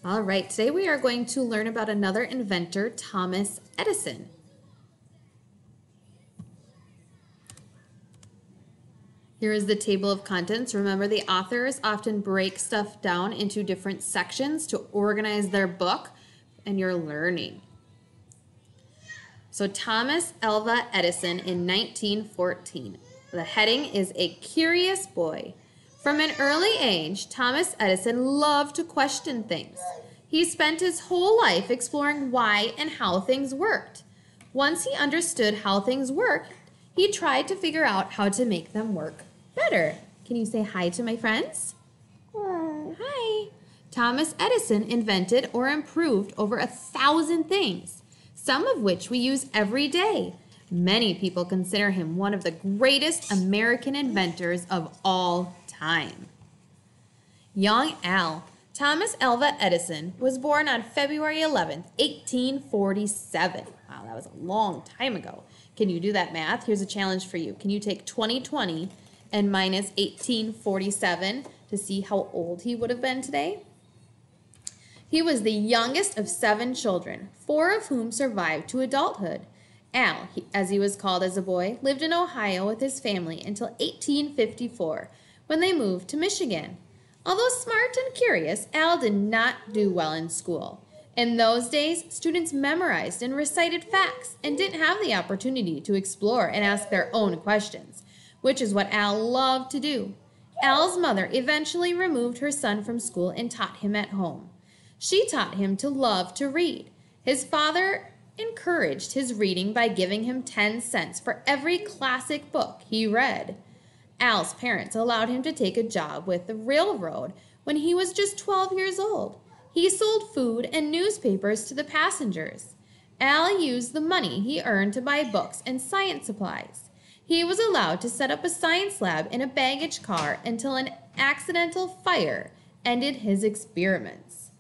All right, today we are going to learn about another inventor, Thomas Edison. Here is the table of contents. Remember, the authors often break stuff down into different sections to organize their book and your learning. So Thomas Alva Edison in 1914. The heading is A Curious Boy. From an early age, Thomas Edison loved to question things. He spent his whole life exploring why and how things worked. Once he understood how things worked, he tried to figure out how to make them work better. Can you say hi to my friends? Hi. Thomas Edison invented or improved over 1,000 things, some of which we use every day. Many people consider him one of the greatest American inventors of all time. Young Al. Thomas Alva Edison was born on February 11th, 1847. Wow, that was a long time ago. Can you do that math? Here's a challenge for you. Can you take 2020 and minus 1847 to see how old he would have been today? He was the youngest of 7 children, 4 of whom survived to adulthood. Al, as he was called as a boy, lived in Ohio with his family until 1854, when they moved to Michigan. Although smart and curious, Al did not do well in school. In those days, students memorized and recited facts and didn't have the opportunity to explore and ask their own questions, which is what Al loved to do. Al's mother eventually removed her son from school and taught him at home. She taught him to love to read. His father encouraged his reading by giving him 10 cents for every classic book he read. Al's parents allowed him to take a job with the railroad when he was just 12 years old. He sold food and newspapers to the passengers. Al used the money he earned to buy books and science supplies. He was allowed to set up a science lab in a baggage car until an accidental fire ended his experiments.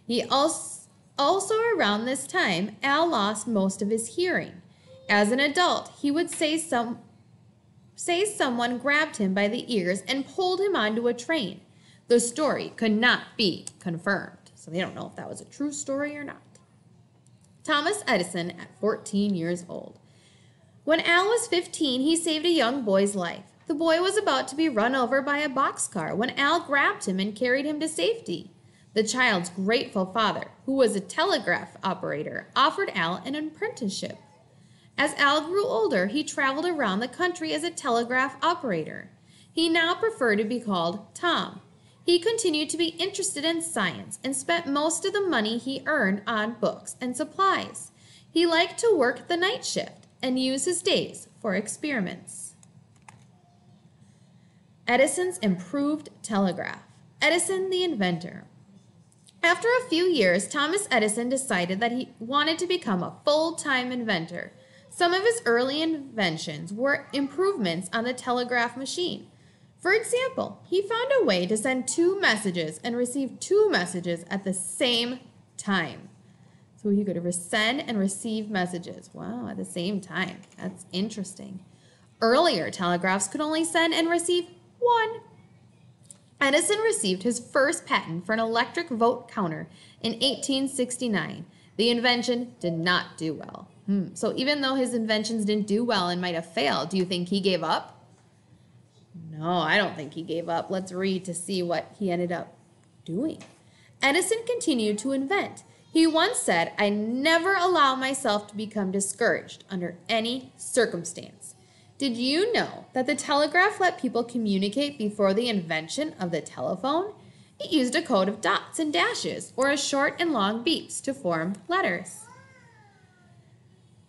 He also around this time, Al lost most of his hearing. As an adult, he would say someone grabbed him by the ears and pulled him onto a train. The story could not be confirmed, so they don't know if that was a true story or not. Thomas Edison at 14 years old. When Al was 15, he saved a young boy's life. The boy was about to be run over by a boxcar when Al grabbed him and carried him to safety. The child's grateful father, who was a telegraph operator, offered Al an apprenticeship. As Al grew older, he traveled around the country as a telegraph operator. He now preferred to be called Tom. He continued to be interested in science and spent most of the money he earned on books and supplies. He liked to work the night shift and use his days for experiments. Edison's improved telegraph. Edison the inventor. After a few years, Thomas Edison decided that he wanted to become a full-time inventor. Some of his early inventions were improvements on the telegraph machine. For example, he found a way to send 2 messages and receive 2 messages at the same time. So he could send and receive messages. Wow, at the same time. That's interesting. Earlier telegraphs could only send and receive 1. Edison received his first patent for an electric vote counter in 1869. The invention did not do well. So even though his inventions didn't do well and might have failed, do you think he gave up? No, I don't think he gave up. Let's read to see what he ended up doing. Edison continued to invent. He once said, "I never allow myself to become discouraged under any circumstance." Did you know that the telegraph let people communicate before the invention of the telephone? It used a code of dots and dashes or a short and long beeps to form letters.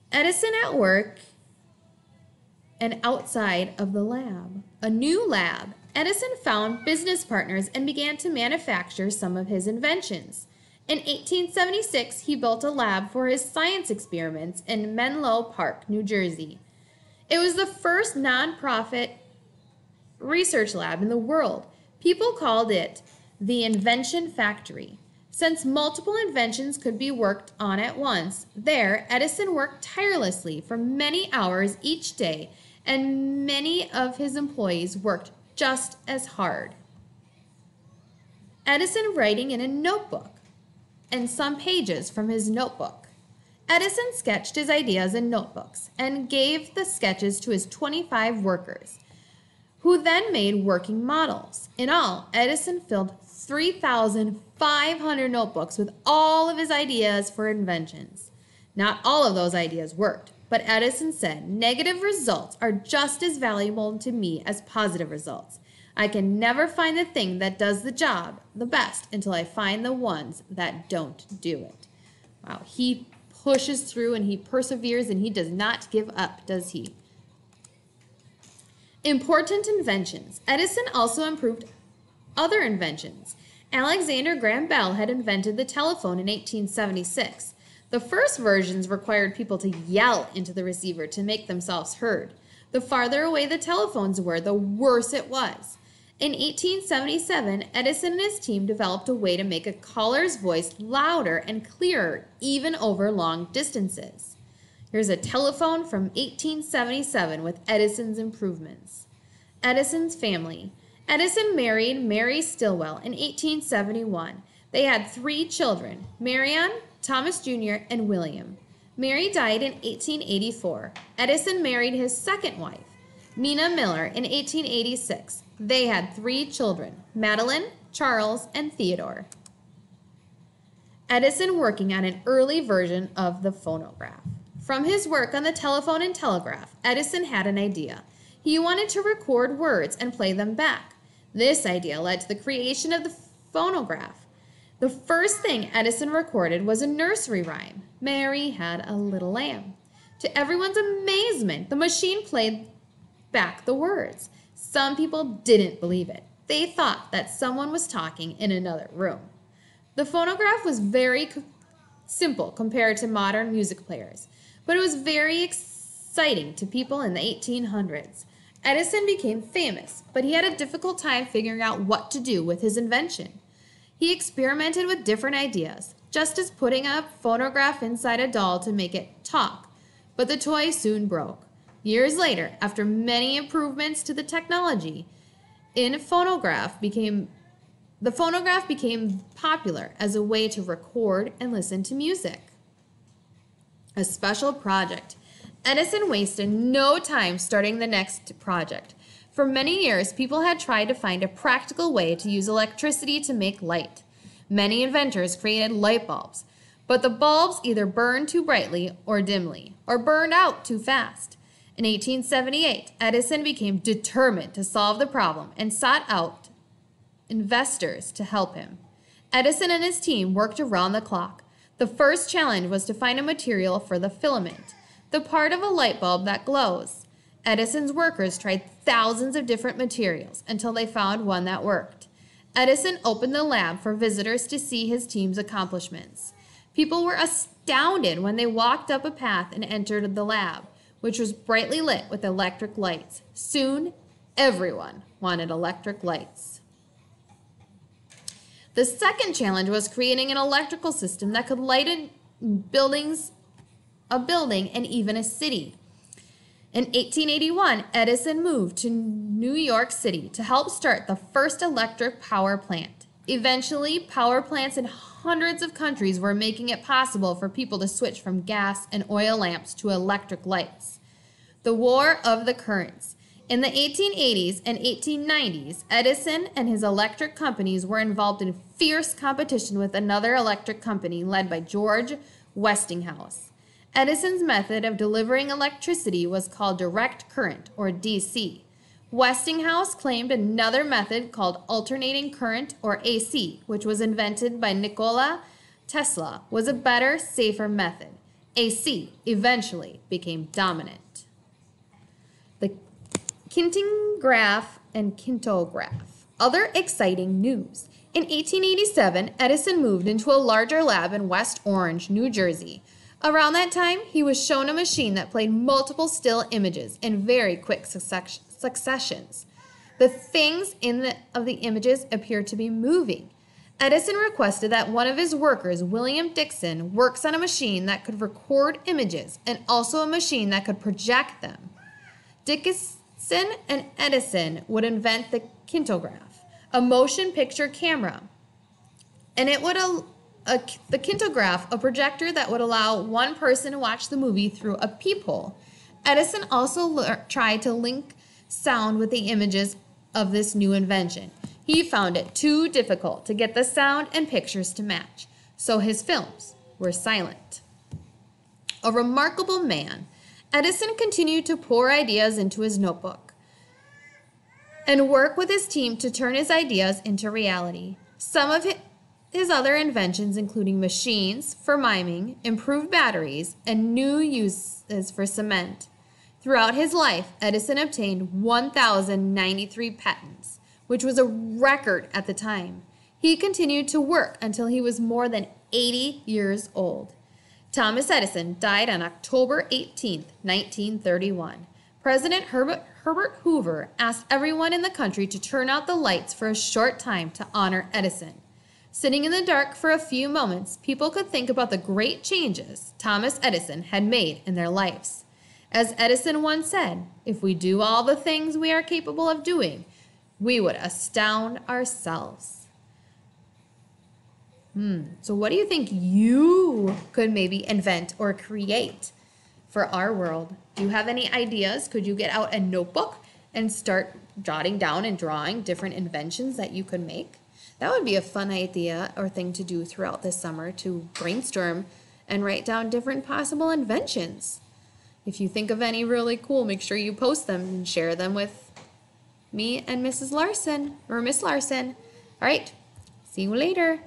Edison at work and outside of the lab. A new lab. Edison found business partners and began to manufacture some of his inventions. In 1876, he built a lab for his science experiments in Menlo Park, New Jersey. It was the first nonprofit research lab in the world. People called it the Invention Factory. Since multiple inventions could be worked on at once, there, Edison worked tirelessly for many hours each day, and many of his employees worked just as hard. Edison writing in a notebook. and some pages from his notebook. Edison sketched his ideas in notebooks and gave the sketches to his 25 workers, who then made working models. In all, Edison filled 3,500 notebooks with all of his ideas for inventions. Not all of those ideas worked, but Edison said, "Negative results are just as valuable to me as positive results. I can never find the thing that does the job the best until I find the ones that don't do it." Wow, he pushes through and he perseveres and he does not give up, does he? Important inventions. Edison also improved other inventions. Alexander Graham Bell had invented the telephone in 1876. The first versions required people to yell into the receiver to make themselves heard. The farther away the telephones were, the worse it was. In 1877, Edison and his team developed a way to make a caller's voice louder and clearer, even over long distances. Here's a telephone from 1877 with Edison's improvements. Edison's family. Edison married Mary Stilwell in 1871. They had 3 children, Marion, Thomas Jr., and William. Mary died in 1884. Edison married his second wife, Mina Miller, in 1886. They had 3 children, Madeline, Charles, and Theodore. Edison working on an early version of the phonograph. From his work on the telephone and telegraph, Edison had an idea. He wanted to record words and play them back. This idea led to the creation of the phonograph. The first thing Edison recorded was a nursery rhyme, "Mary had a little lamb." To everyone's amazement, the machine played back the words. Some people didn't believe it. They thought that someone was talking in another room. The phonograph was very simple compared to modern music players, but it was very exciting to people in the 1800s. Edison became famous, but he had a difficult time figuring out what to do with his invention. He experimented with different ideas, just as putting a phonograph inside a doll to make it talk, but the toy soon broke. Years later, after many improvements to the technology, the phonograph became popular as a way to record and listen to music. A special project. Edison wasted no time starting the next project. For many years, people had tried to find a practical way to use electricity to make light. Many inventors created light bulbs, but the bulbs either burned too brightly or dimly, or burned out too fast. In 1878, Edison became determined to solve the problem and sought out investors to help him. Edison and his team worked around the clock. The first challenge was to find a material for the filament, the part of a light bulb that glows. Edison's workers tried thousands of different materials until they found one that worked. Edison opened the lab for visitors to see his team's accomplishments. People were astounded when they walked up a path and entered the lab, which was brightly lit with electric lights. Soon, everyone wanted electric lights. The second challenge was creating an electrical system that could light a building and even a city. In 1881, Edison moved to New York City to help start the first electric power plant. Eventually, power plants in hundreds of countries were making it possible for people to switch from gas and oil lamps to electric lights. The War of the Currents. In the 1880s and 1890s, Edison and his electric companies were involved in fierce competition with another electric company led by George Westinghouse. Edison's method of delivering electricity was called direct current, or DC. Westinghouse claimed another method called alternating current, or AC, which was invented by Nikola Tesla, was a better, safer method. AC eventually became dominant. The Telegraph and Telegraph. Other exciting news. In 1887, Edison moved into a larger lab in West Orange, New Jersey. Around that time, he was shown a machine that played multiple still images in very quick successions. The things of the images appeared to be moving. Edison requested that one of his workers, William Dixon, works on a machine that could record images and also a machine that could project them. Dixon and Edison would invent the kintograph, a motion picture camera, and it would the Telegraph, a projector that would allow one person to watch the movie through a peephole. Edison also tried to link sound with the images of this new invention. He found it too difficult to get the sound and pictures to match, so his films were silent. A remarkable man, Edison continued to pour ideas into his notebook and work with his team to turn his ideas into reality. Some of his other inventions, including machines for miming, improved batteries, and new uses for cement. Throughout his life, Edison obtained 1,093 patents, which was a record at the time. He continued to work until he was more than 80 years old. Thomas Edison died on October 18, 1931. President Herbert Hoover asked everyone in the country to turn out the lights for a short time to honor Edison. Sitting in the dark for a few moments, people could think about the great changes Thomas Edison had made in their lives. As Edison once said, if we do all the things we are capable of doing, we would astound ourselves. So what do you think you could maybe invent or create for our world? Do you have any ideas? Could you get out a notebook and start jotting down and drawing different inventions that you could make? That would be a fun idea or thing to do throughout this summer, to brainstorm and write down different possible inventions. If you think of any really cool, make sure you post them and share them with me and Mrs. Larson or Miss Larson. All right, see you later.